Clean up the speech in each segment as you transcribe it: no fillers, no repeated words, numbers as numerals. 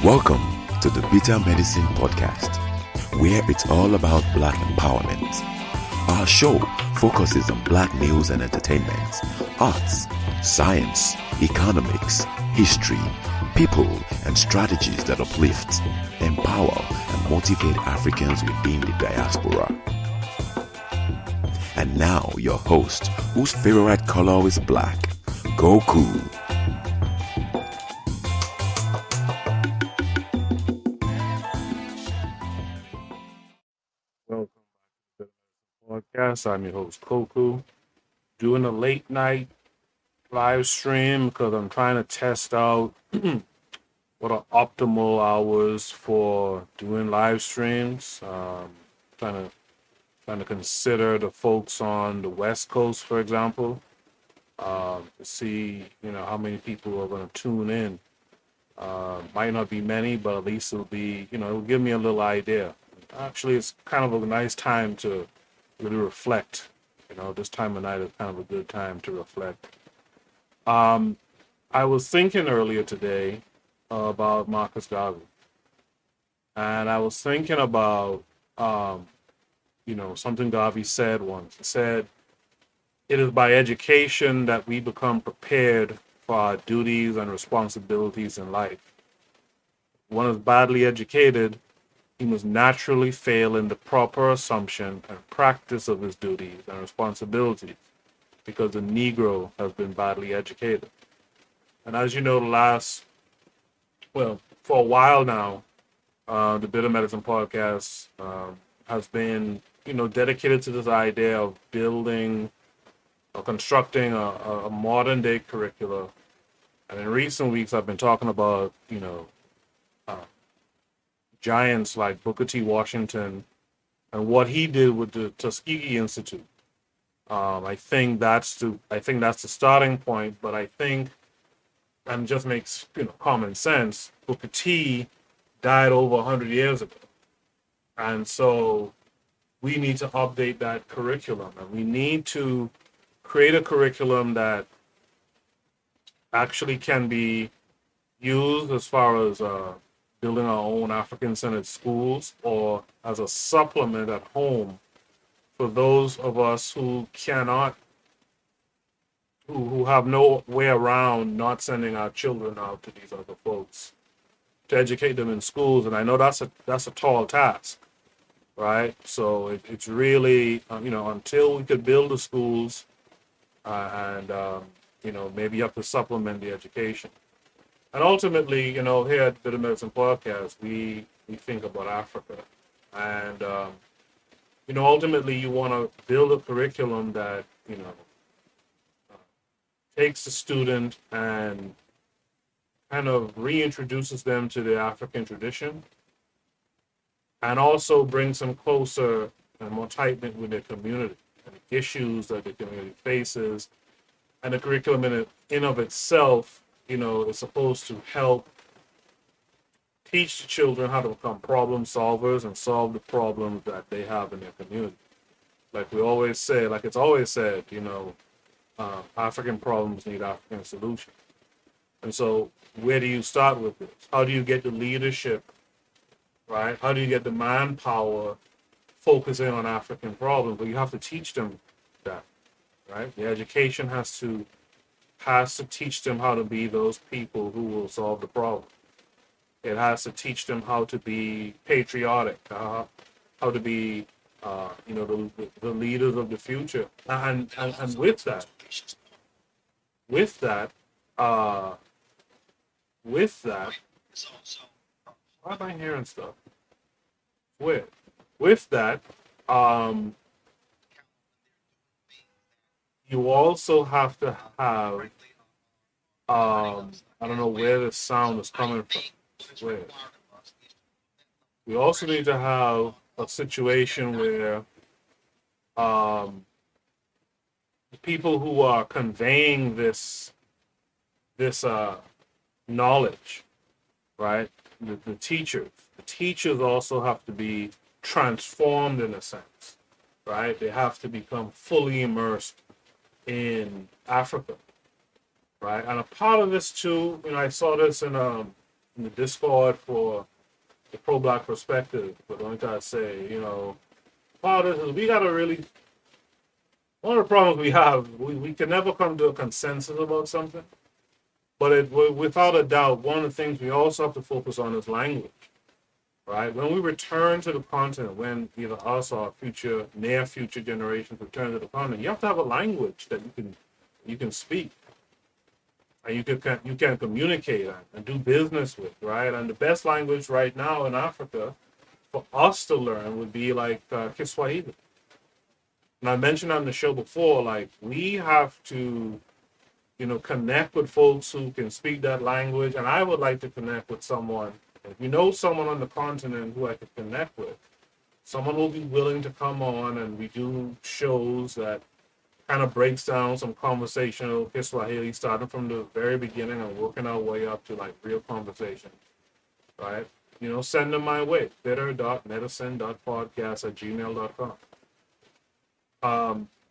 Welcome to the Bitter Medicine Podcast, where it's all about Black empowerment. Our show focuses on Black news and entertainment, arts, science, economics, history, people, and strategies that uplift, empower, and motivate Africans within the diaspora. And now, your host, whose favorite color is black, Goku. Welcome back to the podcast. I'm your host, Koku. Doing a late night live stream because I'm trying to test out what are optimal hours for doing live streams. Trying to consider the folks on the West Coast, for example, to see how many people are going to tune in. Might not be many, but at least it'll be it'll give me a little idea. Actually, it's kind of a nice time to really reflect. This time of night is kind of a good time to reflect. I was thinking earlier today about Marcus Garvey, and I was thinking about something Garvey said once. He said, "It is by education that we become prepared for our duties and responsibilities in life. One is badly educated, he must naturally fail in the proper assumption and practice of his duties and responsibilities because the Negro has been badly educated." And as you know, for a while now, the Bitter Medicine Podcast has been, dedicated to this idea of building or constructing a modern day curricula. And in recent weeks, I've been talking about, giants like Booker T. Washington and what he did with the Tuskegee Institute. I think that's the starting point, but I think, and just makes common sense, Booker T died over 100 years ago, and so we need to update that curriculum, and we need to create a curriculum that actually can be used as far as building our own African-centered schools, or as a supplement at home for those of us who cannot, who have no way around not sending our children out to these other folks to educate them in schools. And I know that's a tall task, right? So it's really, until we could build the schools, and maybe you have to supplement the education. And ultimately, here at the Bitter Medicine Podcast, we think about Africa. And, ultimately you want to build a curriculum that, takes the student and kind of reintroduces them to the African tradition, and also brings them closer and more tight-knit with their community and the issues that the community faces. And the curriculum in of itself, is supposed to help teach the children how to become problem solvers and solve the problems that they have in their community. Like we always say, like it's always said, African problems need African solutions. And so where do you start with this? How do you get the leadership, right? How do you get the manpower focusing on African problems? Well, you have to teach them that, right? The education has to teach them how to be those people who will solve the problem. It has to teach them how to be patriotic, how to be, the leaders of the future. And with that, why am I hearing stuff? With that, you also have to have, I don't know where the sound is coming from. Where? We also need to have a situation where the people who are conveying this knowledge, right? The teachers also have to be transformed in a sense. right? They have to become fully immersed in Africa, right? And a part of this too, I saw this in the Discord for the pro-black perspective, but only gotta say, part of this is we gotta really. One of the problems we have, we can never come to a consensus about something, but without a doubt, one of the things we also have to focus on is language, right? When we return to the continent, when either us or near future generations return to the continent, you have to have a language that you can speak and you can communicate and do business with, right? And the best language right now in Africa for us to learn would be like Kiswahili. And I mentioned on the show before, like we have to, connect with folks who can speak that language. And I would like to connect with someone. If you know someone on the continent who I could connect with, someone will be willing to come on and we do shows that kind of breaks down some conversational Kiswahili, starting from the very beginning and working our way up to like real conversation, right? Send them my way, bitter.medicine.podcast@gmail.com.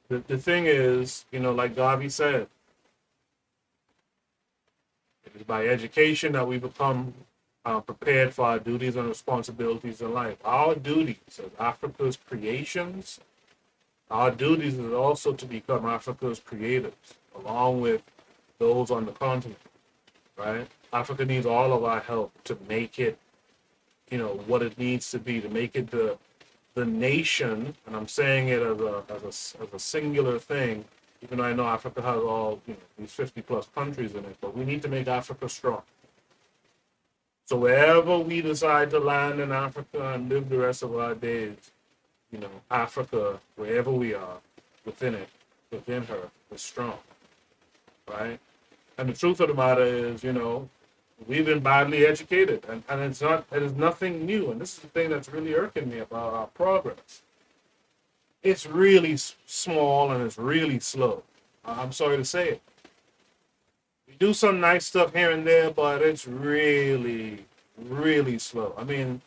The thing is, like Garvey said, it is by education that we become prepared for our duties and responsibilities in life. Our duties as Africa's creations, our duties is also to become Africa's creators, along with those on the continent, right? Africa needs all of our help to make it, what it needs to be, to make it the nation, and I'm saying it as a singular thing, even though I know Africa has all these 50 plus countries in it, but we need to make Africa strong. So wherever we decide to land in Africa and live the rest of our days, Africa, wherever we are, within her, is strong, right? And the truth of the matter is, we've been badly educated, and it is nothing new. And this is the thing that's really irking me about our progress. It's really small and it's really slow. I'm sorry to say it. We do some nice stuff here and there, but it's really, really slow. I mean,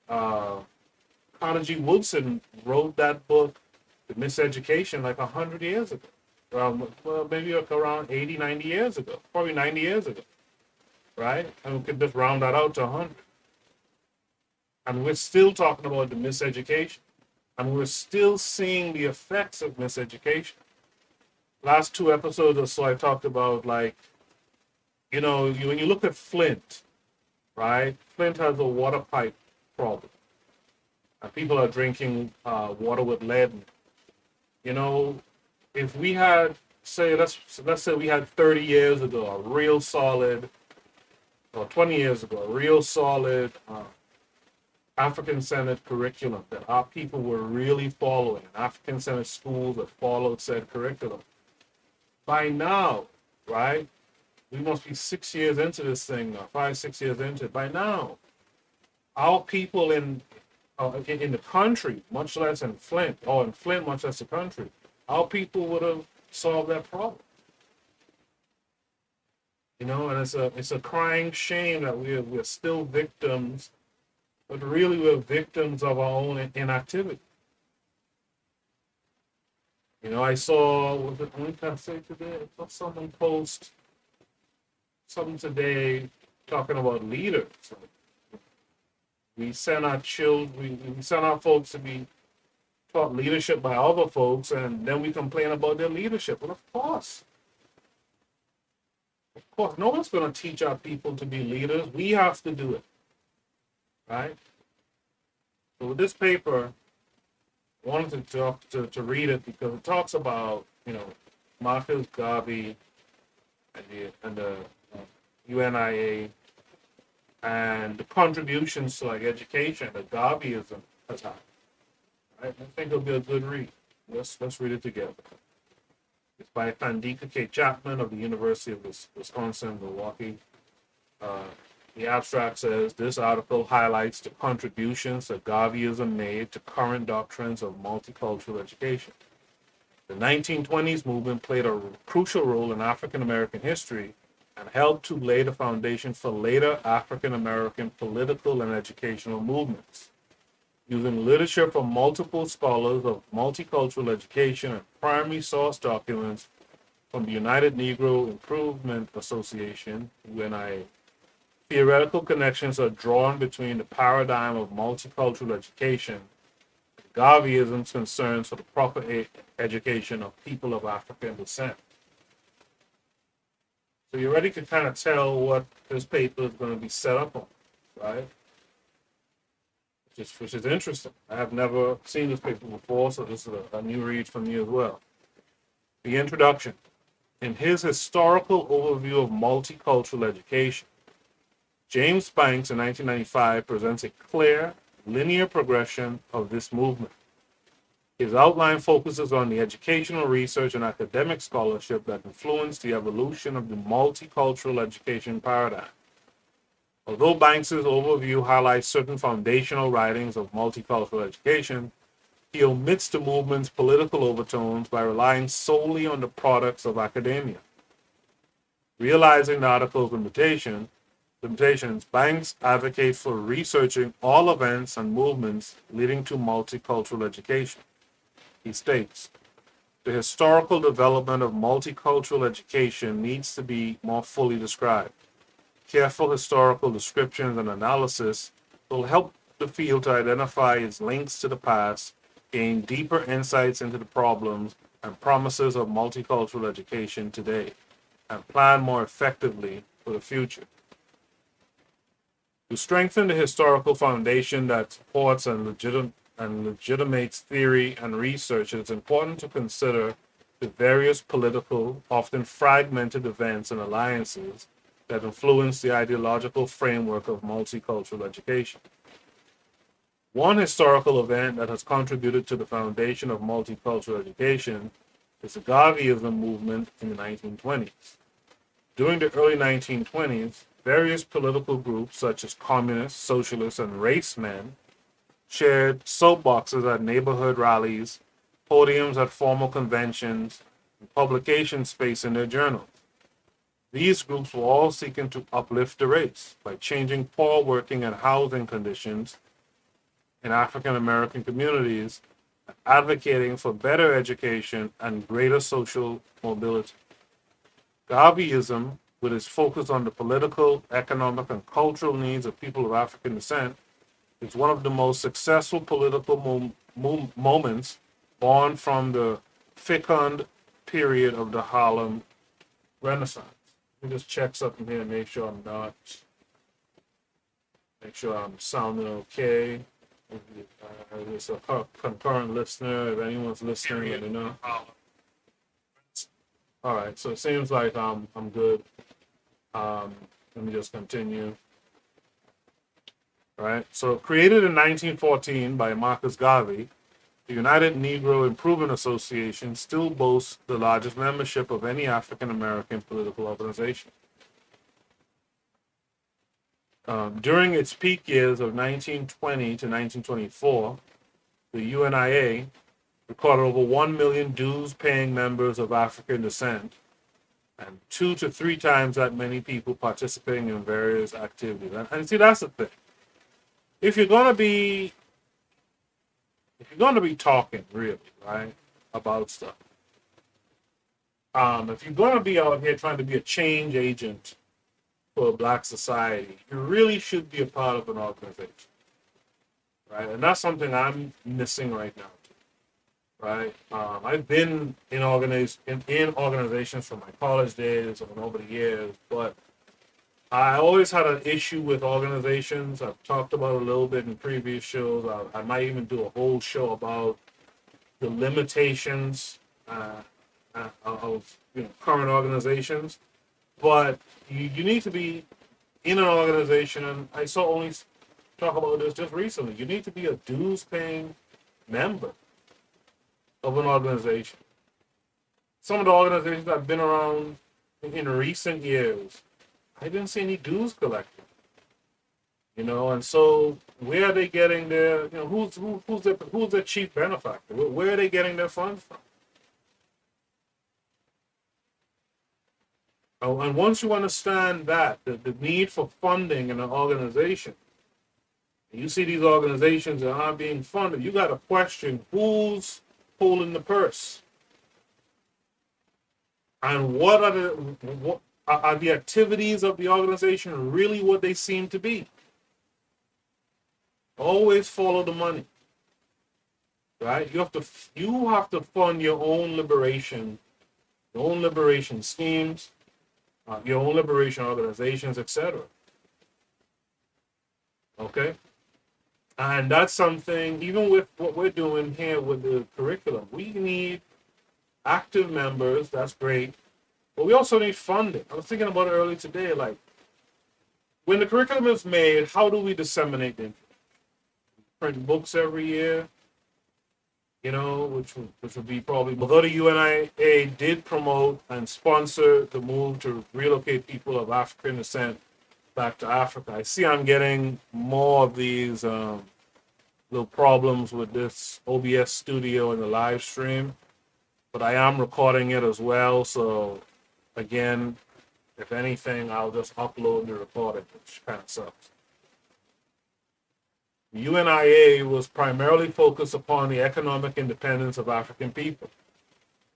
Carter G. Woodson wrote that book, The Miseducation, like 100 years ago. Well, maybe like around 80, 90 years ago. Probably 90 years ago. Right? And we could just round that out to 100. And we're still talking about the miseducation. And we're still seeing the effects of miseducation. Last 2 episodes or so, I talked about, like, when you look at Flint, right? Flint has a water pipe problem. And people are drinking water with lead. If we had, let's say we had 30 years ago, a real solid, or 20 years ago, a real solid African-centered curriculum that our people were really following, African-centered schools that followed said curriculum. By now, right, we must be 6 years into this thing now, 5, 6 years into it. By now, our people in the country, much less in Flint, much less the country, our people would have solved that problem. And it's a crying shame that we're still victims, but really we're victims of our own inactivity. I saw, what can I say today? I saw someone post something today talking about leaders. We send our children, we send our folks to be taught leadership by other folks, and then we complain about their leadership. Well, of course, no one's going to teach our people to be leaders. We have to do it, right? So with this paper, I wanted to read it because it talks about, Marcus Garvey and the UNIA and the contributions to like education that Garveyism has had. Right? I think it'll be a good read. Let's read it together. It's by Thandeka K. Chapman of the University of Wisconsin, Milwaukee. The abstract says, this article highlights the contributions that Garveyism made to current doctrines of multicultural education. The 1920s movement played a crucial role in African American history and helped to lay the foundation for later African American political and educational movements. using literature from multiple scholars of multicultural education and primary source documents from the United Negro Improvement Association, UNIA. Theoretical connections are drawn between the paradigm of multicultural education and Garveyism's concerns for the proper education of people of African descent. So you already can kind of tell what this paper is going to be set up on, right? Which is interesting. I have never seen this paper before, so this is a new read for me as well. The introduction. In his historical overview of multicultural education, James Banks in 1995 presents a clear, linear progression of this movement. His outline focuses on the educational research and academic scholarship that influenced the evolution of the multicultural education paradigm. Although Banks's overview highlights certain foundational writings of multicultural education, he omits the movement's political overtones by relying solely on the products of academia. Realizing the article's limitations, Banks advocates for researching all events and movements leading to multicultural education. He states, the historical development of multicultural education needs to be more fully described. Careful historical descriptions and analysis will help the field to identify its links to the past, gain deeper insights into the problems and promises of multicultural education today, and plan more effectively for the future. To strengthen the historical foundation that supports and legitimates theory and research, it is important to consider the various political, often fragmented events and alliances that influence the ideological framework of multicultural education. One historical event that has contributed to the foundation of multicultural education is the Garveyism movement in the 1920s. During the early 1920s, various political groups such as communists, socialists, and race men shared soapboxes at neighborhood rallies, podiums at formal conventions, and publication space in their journals. These groups were all seeking to uplift the race by changing poor working and housing conditions in African American communities, and advocating for better education and greater social mobility. Garveyism, with its focus on the political, economic, and cultural needs of people of African descent, is one of the most successful political moments born from the fecund period of the Harlem Renaissance. Let me just check something here and make sure I'm sounding okay. There's a concurrent listener. If anyone's listening, let me know. All right, so it seems like I'm good. Let me just continue. All right, so created in 1914 by Marcus Garvey, the United Negro Improvement Association still boasts the largest membership of any African American political organization. During its peak years of 1920 to 1924, the UNIA recorded over 1 million dues-paying members of African descent and 2 to 3 times that many people participating in various activities. And see, that's the thing. If you're gonna be talking really, right, about stuff, if you're gonna be out here trying to be a change agent for Black society, you really should be a part of an organization, right? And that's something I'm missing right now, too, right? I've been in organizations from my college days and over the years, but I always had an issue with organizations. I've talked about it a little bit in previous shows. I might even do a whole show about the limitations of current organizations. But you need to be in an organization, and I saw only talk about this just recently. You need to be a dues-paying member of an organization. Some of the organizations that have been around in recent years, I didn't see any dues collected. And so where are they getting their, who's their chief benefactor? Where are they getting their funds from? And once you understand that, the need for funding in an organization, You see these organizations that aren't being funded, you got to question who's holding the purse and what are the activities of the organization really what they seem to be. Always follow the money, right? You have to fund your own liberation schemes, your own liberation organizations, etc. Okay, and that's something. Even with what we're doing here with the curriculum, we need active members. That's great, but we also need funding. I was thinking about it earlier today. Like, when the curriculum is made, how do we disseminate the information? Print books every year, which would be probably. Although the UNIA did promote and sponsor the move to relocate people of African descent back to Africa, I see I'm getting more of these little problems with this OBS studio and the live stream, but I am recording it as well. So again, if anything, I'll just upload the recording, which kind of sucks. The UNIA was primarily focused upon the economic independence of African people.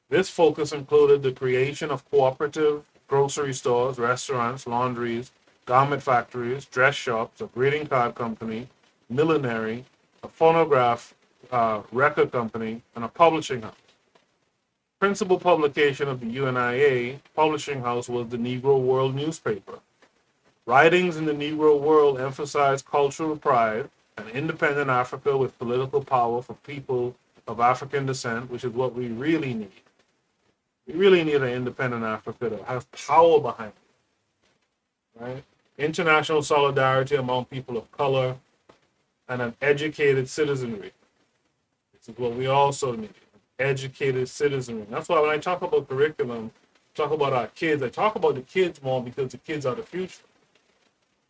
This focus included the creation of cooperative grocery stores, restaurants, laundries, garment factories, dress shops, a greeting card company, millinery, a phonograph record company, and a publishing house. Principal publication of the UNIA publishing house was the Negro World newspaper. Writings in the Negro World emphasized cultural pride, an independent Africa with political power for people of African descent, which is what we really need. We really need an independent Africa that has power behind it, right? International solidarity among people of color and an educated citizenry. This is what we also need, educated citizenry. That's why when I talk about curriculum, talk about our kids, I talk about the kids more because the kids are the future.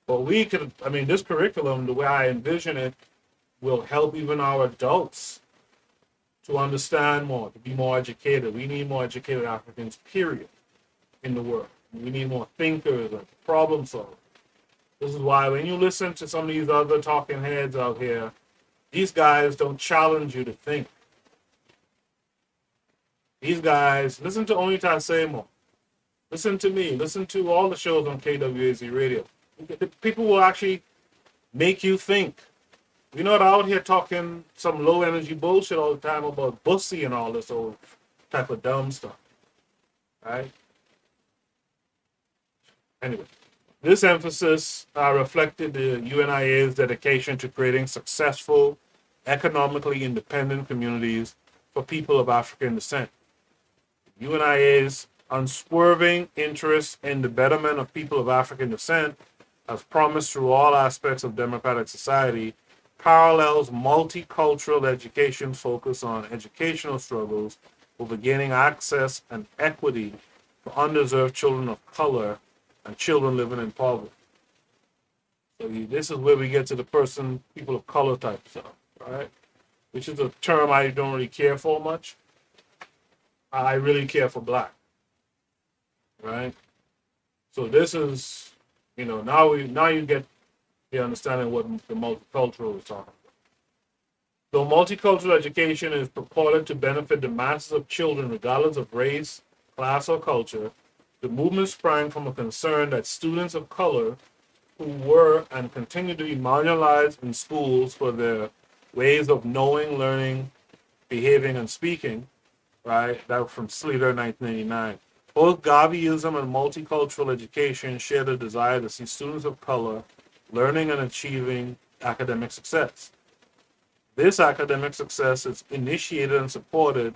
But this curriculum, the way I envision it, will help even our adults to understand more, to be more educated. We need more educated Africans, period, in the world. We need more thinkers and problem solvers. This is why when you listen to some of these other talking heads out here, these guys don't challenge you to think. These guys, listen to Onita Seymour. Listen to me. Listen to all the shows on KWAZ radio. The people will actually make you think. We're not out here talking some low energy bullshit all the time about bussy and all this old type of dumb stuff. Right? Anyway, this emphasis reflected the UNIA's dedication to creating successful, economically independent communities for people of African descent. UNIA's unswerving interest in the betterment of people of African descent, as promised through all aspects of democratic society, parallels multicultural education's focus on educational struggles over gaining access and equity for underserved children of color and children living in poverty. So this is where we get to the people of color type stuff, right? Which is a term I don't really care for much. I really care for black, right? So this is, now you get the understanding what the multicultural is talking about. Though multicultural education is purported to benefit the masses of children regardless of race, class, or culture, the movement sprang from a concern that students of color who were and continue to be marginalized in schools for their ways of knowing, learning, behaving, and speaking, right? That was from Sleater, 1989. Both Garveyism and multicultural education share the desire to see students of color learning and achieving academic success. This academic success is initiated and supported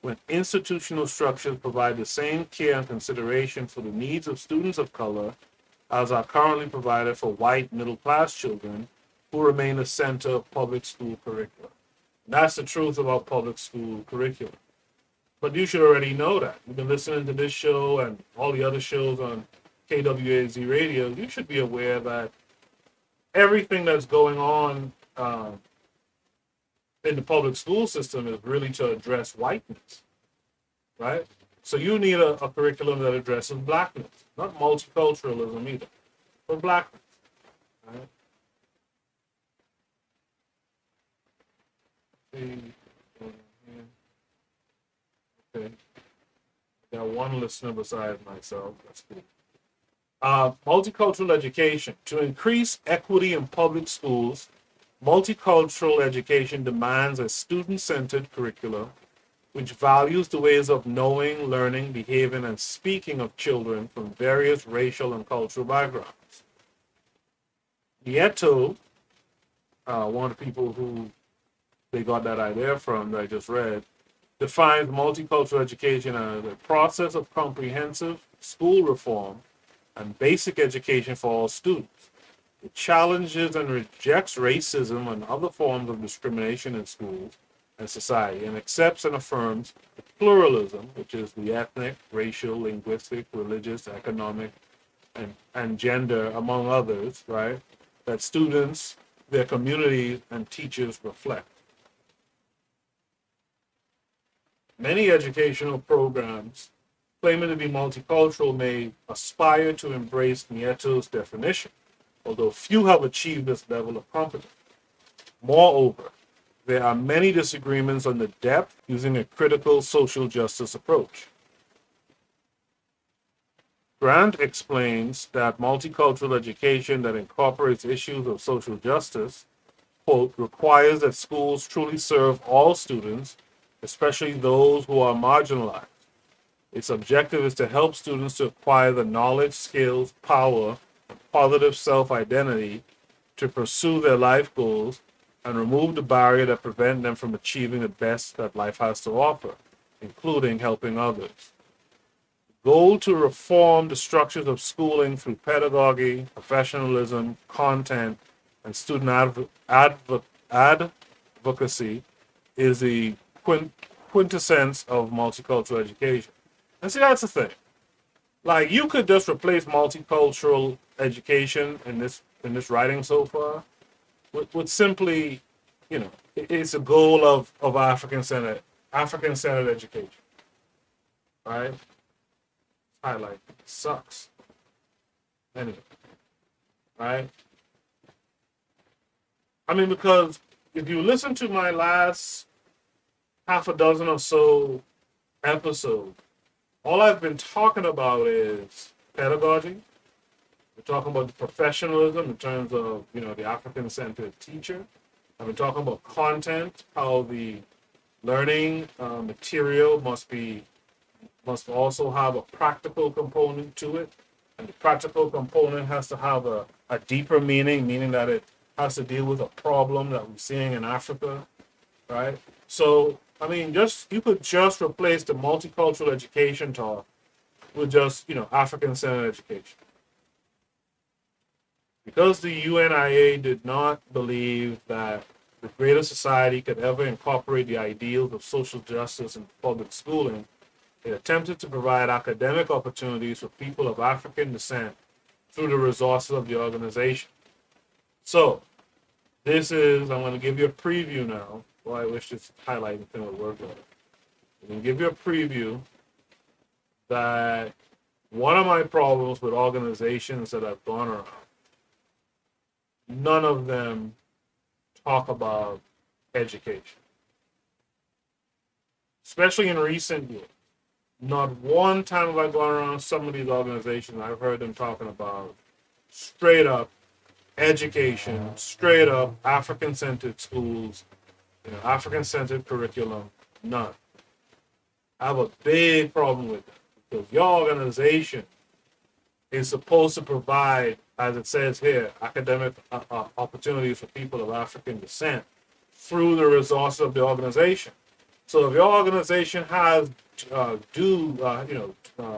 when institutional structures provide the same care and consideration for the needs of students of color as are currently provided for white middle-class children who remain the center of public school curriculum. That's the truth about public school curriculum. But you should already know that. You've been listening to this show and all the other shows on KWAZ radio. You should be aware that everything that's going on in the public school system is really to address whiteness, right? So you need a curriculum that addresses blackness, not multiculturalism either, but blackness, right? Okay. Got one listener besides myself. That's cool. Multicultural education. To increase equity in public schools, multicultural education demands a student-centered curriculum which values the ways of knowing, learning, behaving, and speaking of children from various racial and cultural backgrounds. Nieto, one of the people who they got that idea from that I just read, defines multicultural education as a process of comprehensive school reform and basic education for all students. It challenges and rejects racism and other forms of discrimination in schools and society, and accepts and affirms pluralism, which is the ethnic, racial, linguistic, religious, economic, and gender, among others, right, that students, their communities, and teachers reflect. Many educational programs claiming to be multicultural may aspire to embrace Nieto's definition, although few have achieved this level of competence. Moreover, there are many disagreements on the depth using a critical social justice approach. Grant explains that multicultural education that incorporates issues of social justice, quote, requires that schools truly serve all students, especially those who are marginalized. Its objective is to help students to acquire the knowledge, skills, power, and positive self-identity to pursue their life goals and remove the barrier that prevent them from achieving the best that life has to offer, including helping others. The goal to reform the structures of schooling through pedagogy, professionalism, content, and student advocacy is the quintessence of multicultural education. And see, that's the thing. Like, you could just replace multicultural education in this writing so far with simply, it's a goal of African-centered education, right? Highlight sucks. Anyway, right? I mean, because if you listen to my last half a dozen or so episodes, all I've been talking about is pedagogy. We're talking about the professionalism in terms of, the African-centered teacher. I've been talking about content, how the learning material must also have a practical component to it. And the practical component has to have a deeper meaning that it has to deal with a problem that we're seeing in Africa, right? So, I mean, you could just replace the multicultural education talk with just, African-centered education. Because the UNIA did not believe that the greater society could ever incorporate the ideals of social justice in public schooling, it attempted to provide academic opportunities for people of African descent through the resources of the organization. So, I'm going to give you a preview now. Well, I wish this highlighting thing would work better. I'm going to give you a preview that one of my problems with organizations that I've gone around, none of them talk about education. Especially in recent years. Not one time have I gone around some of these organizations, I've heard them talking about straight up education, straight up African-centered schools, African-centered curriculum. None. I have a big problem with that because your organization is supposed to provide, as it says here, academic opportunities for people of African descent through the resources of the organization. So if your organization has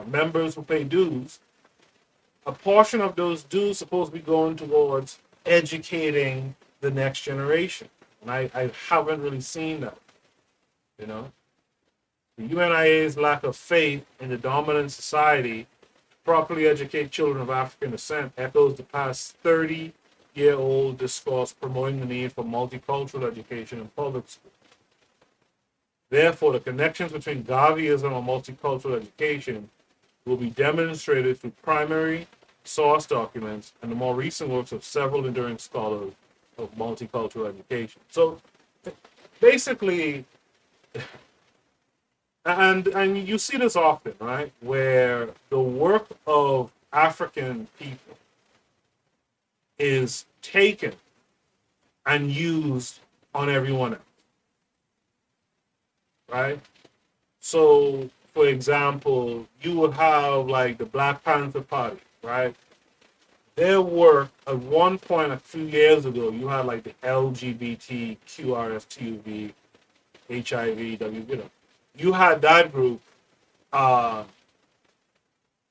members who pay dues, a portion of those dues supposed to be going towards educating the next generation. And I haven't really seen that, The UNIA's lack of faith in the dominant society to properly educate children of African descent echoes the past 30-year-old discourse promoting the need for multicultural education in public schools. Therefore, the connections between Garveyism and multicultural education will be demonstrated through primary source documents and the more recent works of several enduring scholars of multicultural education. So, basically, and you see this often, right, where the work of African people is taken and used on everyone else, right? So, for example, you would have like the Black Panther Party, right? Their work at one point a few years ago, you had like the LGBT, QRSTUV, HIV, W, you know, you had that group, uh,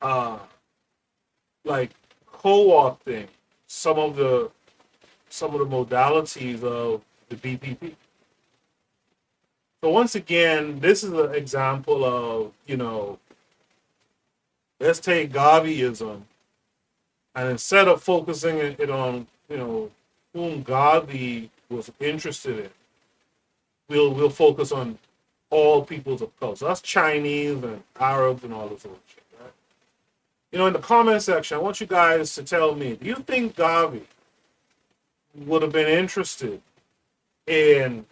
uh, like co-opting some of the modalities of the BPP. So once again, this is an example of, you know, let's take Garveyism, and instead of focusing it on, you know, whom Garvey was interested in, we'll focus on all peoples of color. So that's Chinese and Arabs and all this other shit, right? You know, in the comment section, I want you guys to tell me, do you think Garvey would have been interested in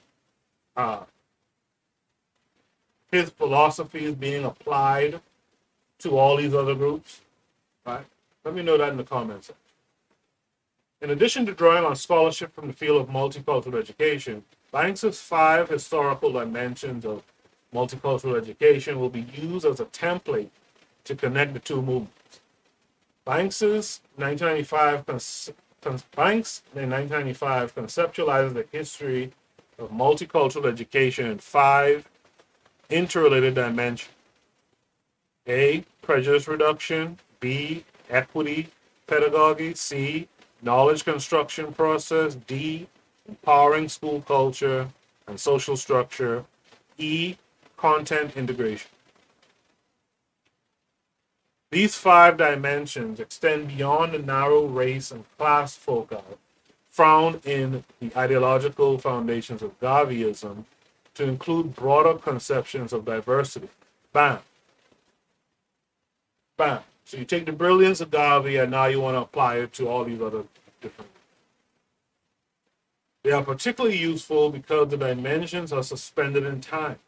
his philosophies being applied to all these other groups? Right? Let me know that in the comments section. In addition to drawing on scholarship from the field of multicultural education, Banks's 5 historical dimensions of multicultural education will be used as a template to connect the two movements. Banks in 1995 conceptualizes the history of multicultural education in 5 interrelated dimensions. A, prejudice reduction. B, equity pedagogy. C, knowledge construction process. D, empowering school culture and social structure. E, content integration. These 5 dimensions extend beyond the narrow race and class foci found in the ideological foundations of Garveyism to include broader conceptions of diversity. Bam. Bam. So you take the brilliance of Garvey and now you want to apply it to all these other different. They are particularly useful because the dimensions are suspended in time.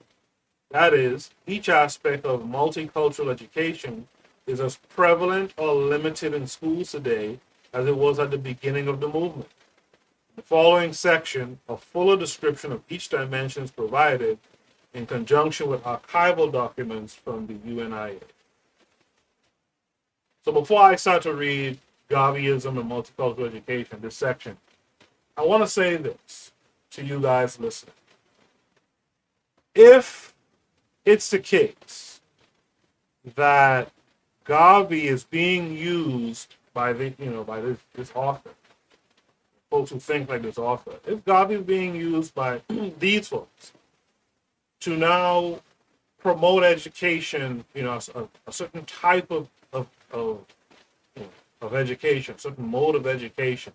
That is, each aspect of multicultural education is as prevalent or limited in schools today as it was at the beginning of the movement. In the following section, a fuller description of each dimension is provided in conjunction with archival documents from the UNIA. So before I start to read Garveyism and multicultural education, this section, I want to say this to you guys listening. If it's the case that Garvey is being used by the, you know, by this author, folks who think like this author, if Garvey is being used by these folks to now promote education, you know, a certain type of education, certain mode of education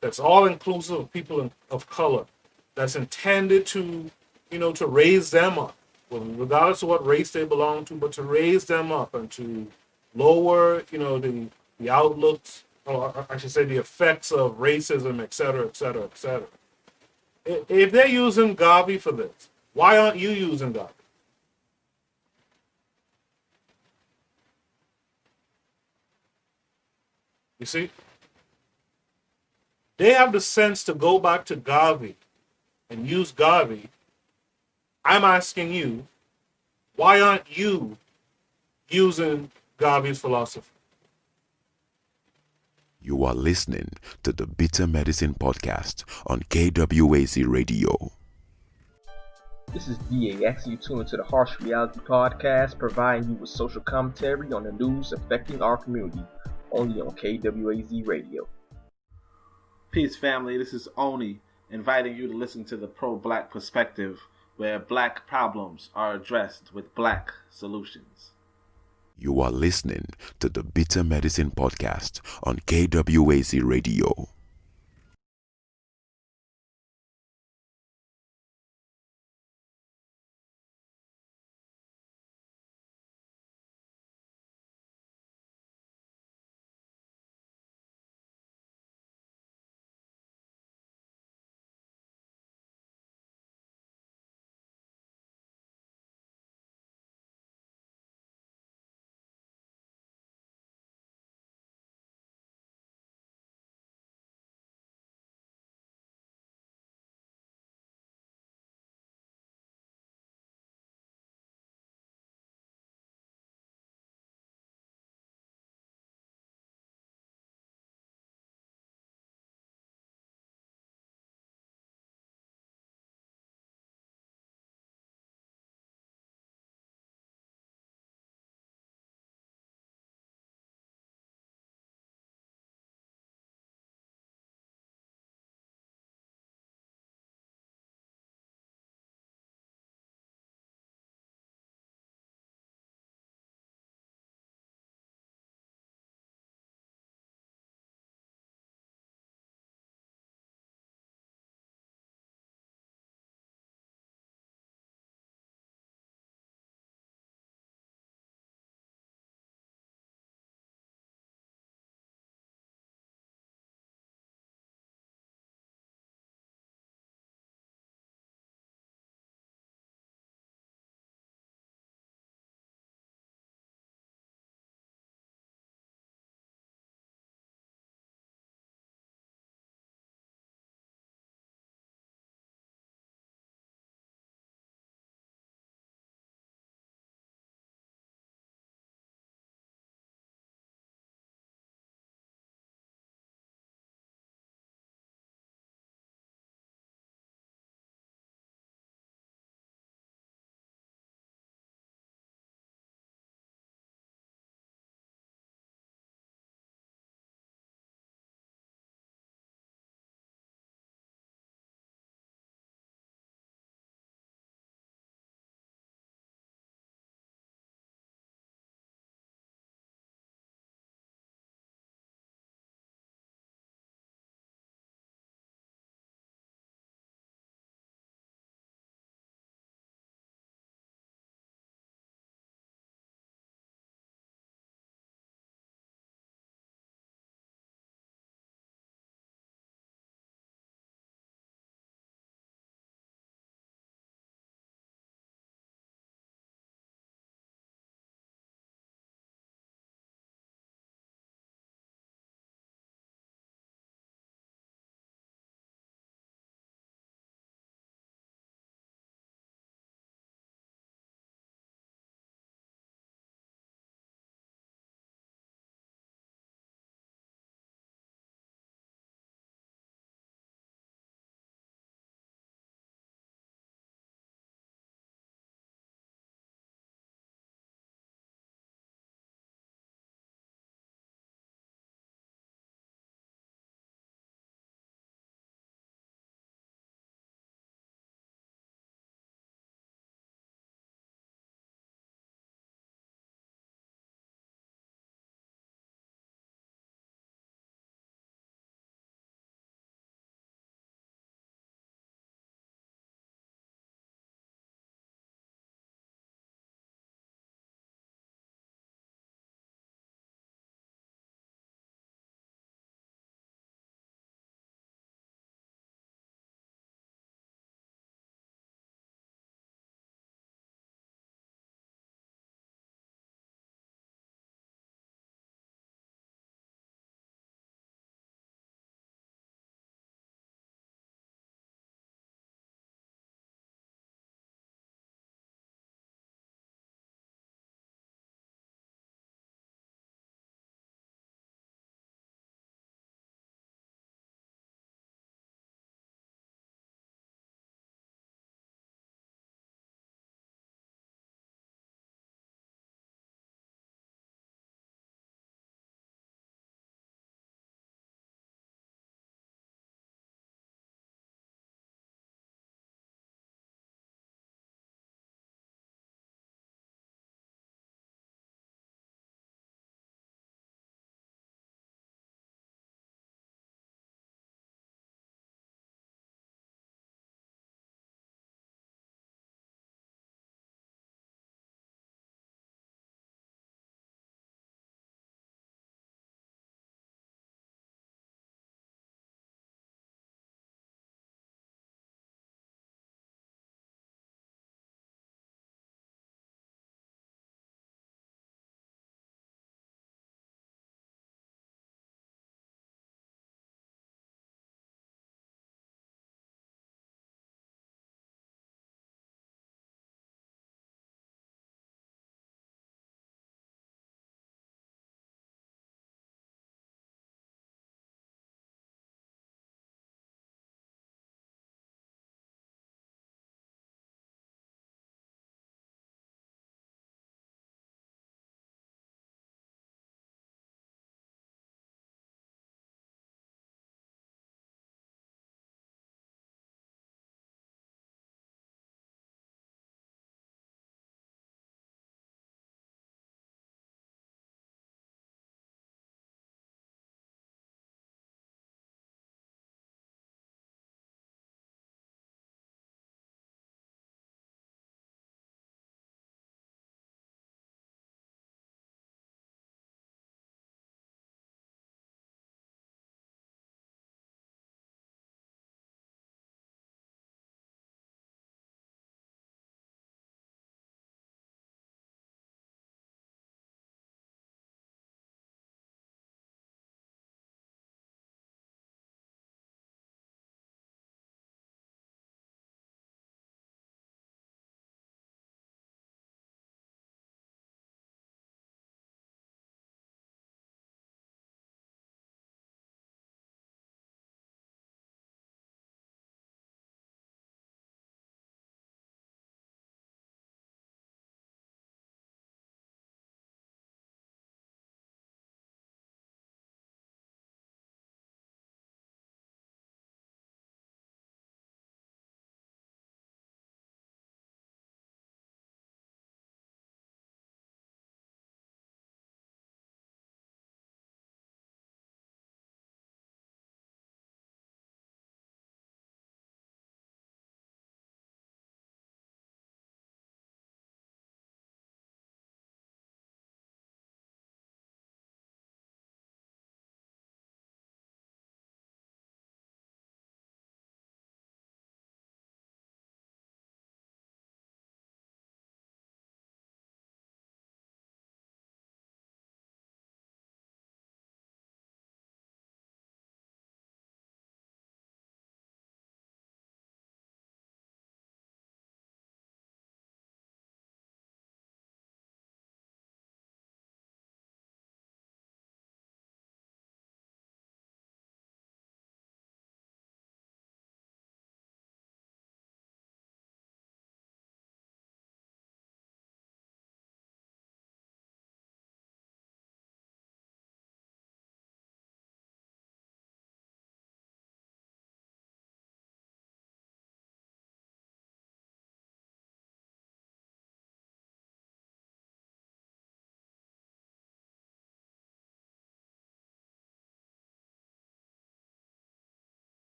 that's all inclusive of people of color, that's intended to, you know, to raise them up, regardless of what race they belong to, but to raise them up and to lower, you know, the outlooks, or I should say the effects of racism, et cetera, et cetera, et cetera. If they're using Garvey for this, why aren't you using Garvey? You see? They have the sense to go back to Garvey and use Garvey. I'm asking you, why aren't you using Garvey's philosophy? You are listening to the Bitter Medicine Podcast on KWAZ Radio. This is DAX. You tune into the Harsh Reality Podcast, providing you with social commentary on the news affecting our community, only on KWAZ Radio. Peace, family. This is Oni, inviting you to listen to the pro-black perspective, where black problems are addressed with black solutions. You are listening to the Bitter Medicine Podcast on KWAZ Radio.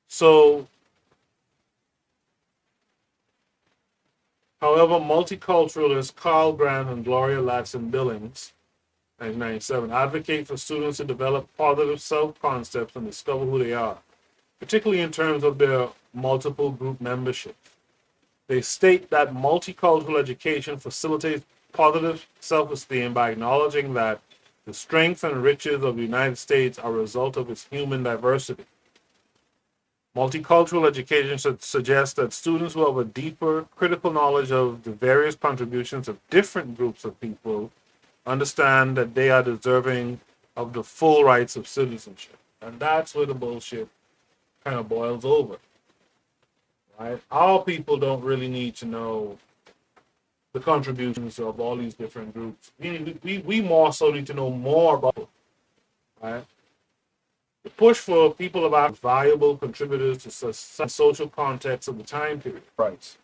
So, however, multiculturalists Carl Grant and Gloria Ladson Billings, 1997, advocate for students to develop positive self-concepts and discover who they are, particularly in terms of their multiple group membership. They state that multicultural education facilitates positive self-esteem by acknowledging that the strength and riches of the United States are a result of its human diversity. Multicultural education should suggest that students will have a deeper critical knowledge of the various contributions of different groups of people, understand that they are deserving of the full rights of citizenship. And that's where the bullshit kind of boils over. Right? Our people don't really need to know the contributions of all these different groups. We more so need to know more about it. Right? The push for people about valuable contributors to social context of the time period. Right.